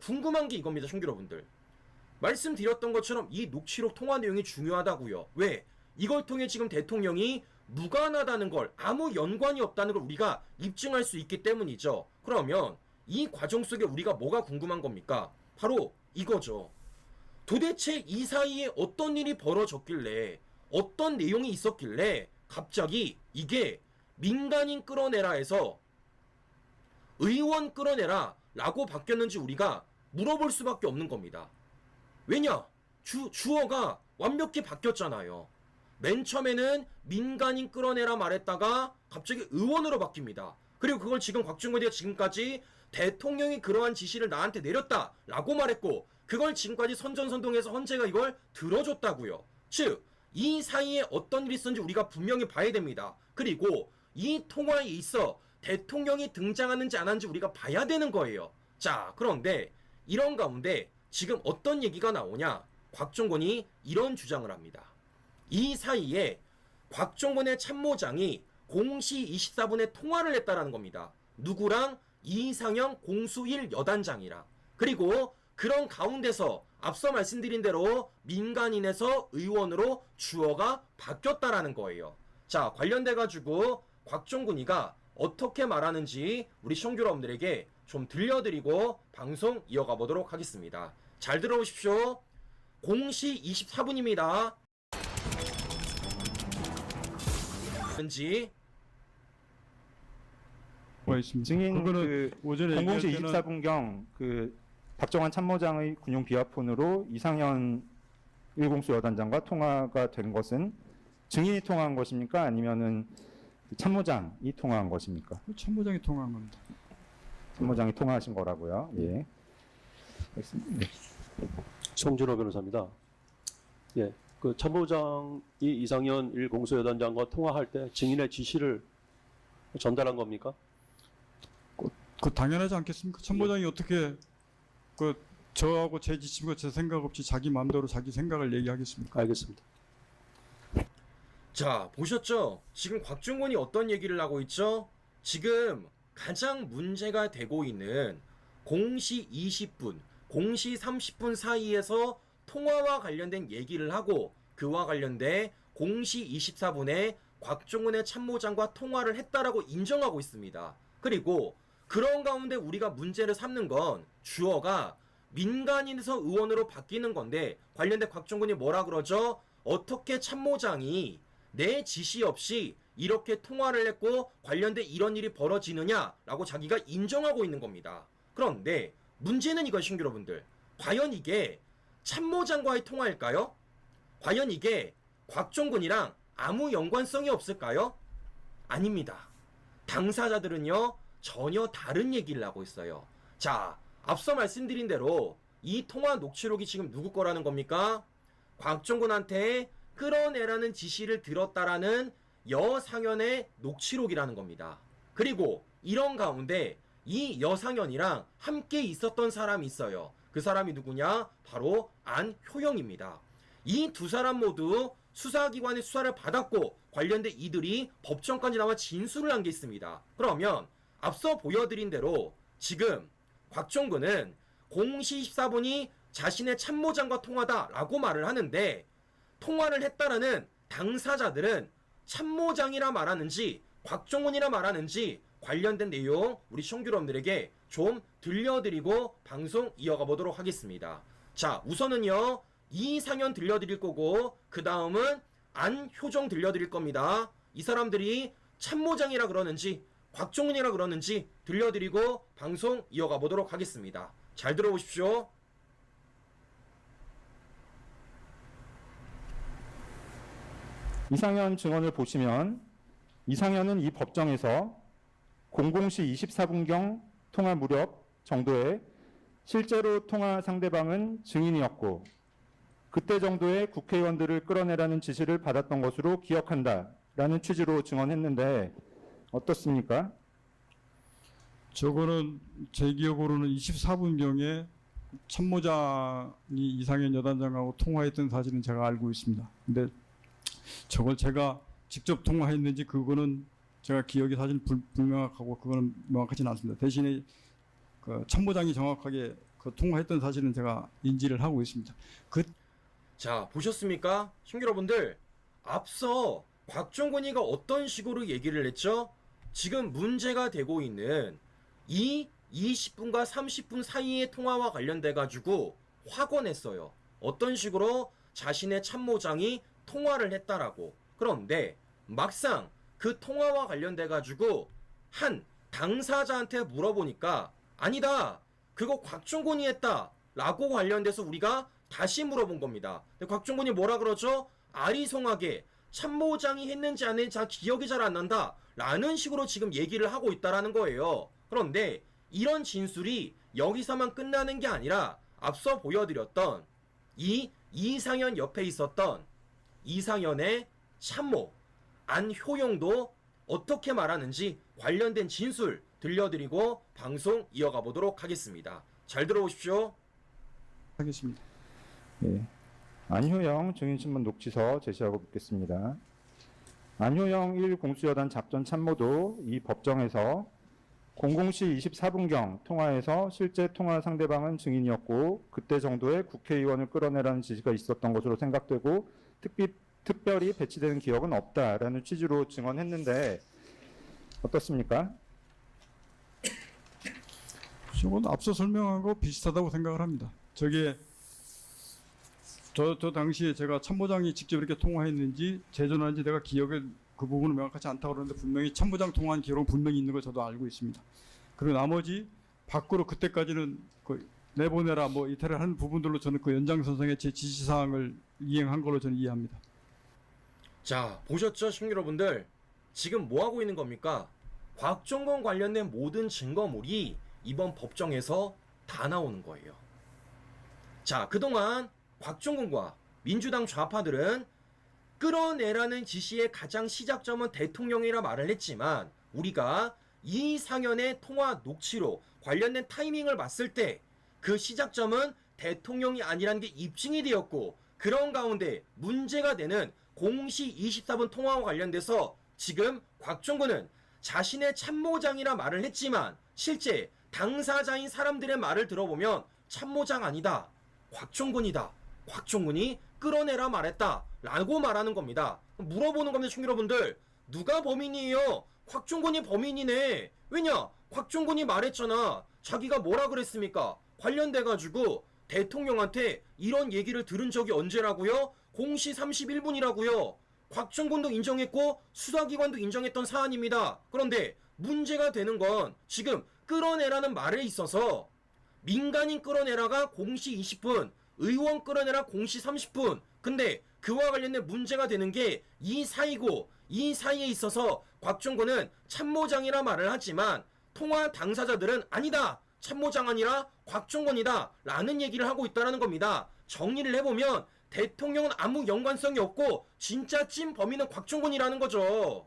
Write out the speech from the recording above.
궁금한 게 이겁니다, 청취자 여러분들. 말씀드렸던 것처럼 이 녹취록 통화 내용이 중요하다고요. 왜? 이걸 통해 지금 대통령이 무관하다는 걸, 아무 연관이 없다는 걸 우리가 입증할 수 있기 때문이죠. 그러면 이 과정 속에 우리가 뭐가 궁금한 겁니까? 바로 이거죠. 도대체 이 사이에 어떤 일이 벌어졌길래, 어떤 내용이 있었길래 갑자기 이게 민간인 끌어내라 해서 의원 끌어내라 라고 바뀌었는지 우리가 물어볼 수밖에 없는 겁니다. 왜냐? 주어가 완벽히 바뀌었잖아요. 맨 처음에는 민간인 끌어내라 말했다가 갑자기 의원으로 바뀝니다. 그리고 그걸 지금 곽종건이가 지금까지 대통령이 그러한 지시를 나한테 내렸다 라고 말했고, 그걸 지금까지 선전선동해서 헌재가 이걸 들어줬다고요. 즉, 이 사이에 어떤 일이 있었는지 우리가 분명히 봐야 됩니다. 그리고 이 통화에 있어 대통령이 등장하는지 안 하는지 우리가 봐야 되는 거예요. 자, 그런데 이런 가운데 지금 어떤 얘기가 나오냐? 곽종건이 이런 주장을 합니다. 이 사이에 곽종건의 참모장이 0시 24분에 통화를 했다라는 겁니다. 누구랑? 이상영 공수1 여단장이랑. 그리고 그런 가운데서 앞서 말씀드린 대로 민간인에서 의원으로 주어가 바뀌었다라는 거예요. 자, 관련돼 가지고 곽종근이가 어떻게 말하는지 우리 시청자 여러분들에게 좀 들려드리고 방송 이어가 보도록 하겠습니다. 잘 들어오십시오. 0시 24분입니다. 왠지 증인 그거는 오전에 00시 얘기할 때는 24분경 박정환 참모장의 군용 비화폰으로 이상현 1공수 여단장과 통화가 된 것은 증인이 통화한 것입니까? 아니면은 참모장이 통화한 것입니까? 참모장이 통화한 겁니다. 참모장이 통화하신 거라고요. 예. 알겠습니다. 송준호 변호사입니다. 예, 그 참모장이 이상현 1공수 여단장과 통화할 때 증인의 지시를 전달한 겁니까? 그 당연하지 않겠습니까? 참모장이 어떻게 그 저하고 제 지침과 제 생각 없이 자기 마음대로 자기 생각을 얘기하겠습니까? 알겠습니다. 자, 보셨죠? 지금 곽종건이 어떤 얘기를 하고 있죠? 지금 가장 문제가 되고 있는 0시 20분, 0시 30분 사이에서 통화와 관련된 얘기를 하고 그와 관련된 0시 24분에 곽종근의 참모장과 통화를 했다라고 인정하고 있습니다. 그리고 그런 가운데 우리가 문제를 삼는 건 주어가 민간인에서 의원으로 바뀌는 건데 관련된 곽종근이 뭐라 그러죠? 어떻게 참모장이 내 지시 없이 이렇게 통화를 했고 관련된 이런 일이 벌어지느냐라고 자기가 인정하고 있는 겁니다. 그런데 문제는 이것입니다, 여러분들. 과연 이게 참모장과의 통화일까요? 과연 이게 곽종근이랑 아무 연관성이 없을까요? 아닙니다. 당사자들은요, 전혀 다른 얘기를 하고 있어요. 자, 앞서 말씀드린 대로 이 통화 녹취록이 지금 누구 거라는 겁니까? 곽종근한테 끌어내라는 지시를 들었다라는 여상현의 녹취록이라는 겁니다. 그리고 이런 가운데 이 여상현이랑 함께 있었던 사람이 있어요. 그 사람이 누구냐? 바로 안효영입니다. 이 두 사람 모두 수사기관의 수사를 받았고 관련된 이들이 법정까지 나와 진술을 한 게 있습니다. 그러면 앞서 보여드린 대로 지금 곽종근은 0시 14분이 자신의 참모장과 통화다라고 말을 하는데 통화를 했다라는 당사자들은 참모장이라 말하는지 곽종근이라 말하는지 관련된 내용 우리 시청자 여러분들에게 좀 들려드리고 방송 이어가 보도록 하겠습니다. 자, 우선은요 이상현 들려드릴 거고 그 다음은 안효정 들려드릴 겁니다. 이 사람들이 참모장이라 그러는지 곽종근이라 그러는지 들려드리고 방송 이어가 보도록 하겠습니다. 잘 들어보십시오. 이상현 증언을 보시면 이상현은 이 법정에서 00시 24분경 통화 무렵 정도에 실제로 통화 상대방은 증인이었고 그때 정도에 국회의원들을 끌어내라는 지시를 받았던 것으로 기억한다라는 취지로 증언했는데 어떻습니까? 저거는 제 기억으로는 24분경에 참모장이 이상현 여단장하고 통화했던 사실은 제가 알고 있습니다. 근데 저걸 제가 직접 통화했는지 그거는 제가 기억이 사실 불명확하고 그거는 명확하지는 않습니다. 대신에 그 참모장이 정확하게 그 통화했던 사실은 제가 인지를 하고 있습니다. 자, 보셨습니까? 시청자 여러분들, 앞서 곽종건이가 어떤 식으로 얘기를 했죠? 지금 문제가 되고 있는 이 20분과 30분 사이의 통화와 관련돼 가지고 확언했어요. 어떤 식으로 자신의 참모장이 통화를 했다라고. 그런데 막상 그 통화와 관련돼 가지고 한 당사자한테 물어보니까 아니다, 그거 곽종건이 했다 라고 관련돼서 우리가 다시 물어본 겁니다. 근데 곽종건이 뭐라 그러죠? 아리송하게 참모장이 했는지 안 했는지 기억이 잘 안 난다 라는 식으로 지금 얘기를 하고 있다라는 거예요. 그런데 이런 진술이 여기서만 끝나는 게 아니라 앞서 보여드렸던 이 이상현 옆에 있었던 이상현의 참모 안효영도 어떻게 말하는지 관련된 진술 들려드리고 방송 이어가 보도록 하겠습니다. 잘 들어오십시오. 하겠습니다. 예. 안효영 증인신문 녹취서 제시하고 묻겠습니다. 안효영 1공수여단 작전 참모도 이 법정에서 00시 24분경 통화에서 실제 통화 상대방은 증인이었고 그때 정도의 국회의원을 끌어내라는 지시가 있었던 것으로 생각되고 특별히 배치되는 기억은 없다라는 취지로 증언했는데 어떻습니까? 이건 앞서 설명한 거 비슷하다고 생각을 합니다. 저 당시에 제가 참모장이 직접 이렇게 통화했는지 재전화인지 내가 기억에 그 부분은 명확하지 않다고 그러는데 분명히 참모장 통화한 기록은 분명히 있는 걸 저도 알고 있습니다. 그리고 나머지 밖으로 그때까지는 그 내보내라 뭐 이탈을 하는 부분들로 저는 그 연장선상의 제 지시사항을 이행한 걸로 저는 이해합니다. 자, 보셨죠, 시청자 여러분들? 지금 뭐 하고 있는 겁니까? 곽종건 관련된 모든 증거물이 이번 법정에서 다 나오는 거예요. 자, 그동안 곽종건과 민주당 좌파들은 끌어내라는 지시의 가장 시작점은 대통령이라 말을 했지만 우리가 이상현의 통화 녹취로 관련된 타이밍을 봤을 때 그 시작점은 대통령이 아니라는 게 입증이 되었고 그런 가운데 문제가 되는 0시 24분 통화와 관련돼서 지금 곽종건은 자신의 참모장이라 말을 했지만 실제 당사자인 사람들의 말을 들어보면 참모장 아니다, 곽종건이다, 곽종건이 끌어내라 말했다 라고 말하는 겁니다. 물어보는 겁니다. 시청자 여러분들, 누가 범인이에요? 곽종건이 범인이네. 왜냐? 곽종건이 말했잖아. 자기가 뭐라 그랬습니까? 관련돼가지고 대통령한테 이런 얘기를 들은 적이 언제라고요? 0시 31분이라고요. 곽종건도 인정했고 수사기관도 인정했던 사안입니다. 그런데 문제가 되는 건 지금 끌어내라는 말에 있어서 민간인 끌어내라가 0시 20분, 의원 끌어내라 0시 30분. 근데 그와 관련된 문제가 되는 게 이 사이고 이 사이에 있어서 곽종건은 참모장이라 말을 하지만 통화 당사자들은 아니다, 참모장 아니라 곽종건이다 라는 얘기를 하고 있다는 겁니다. 정리를 해보면 대통령은 아무 연관성이 없고 진짜 찐 범인은 곽종건이라는 거죠.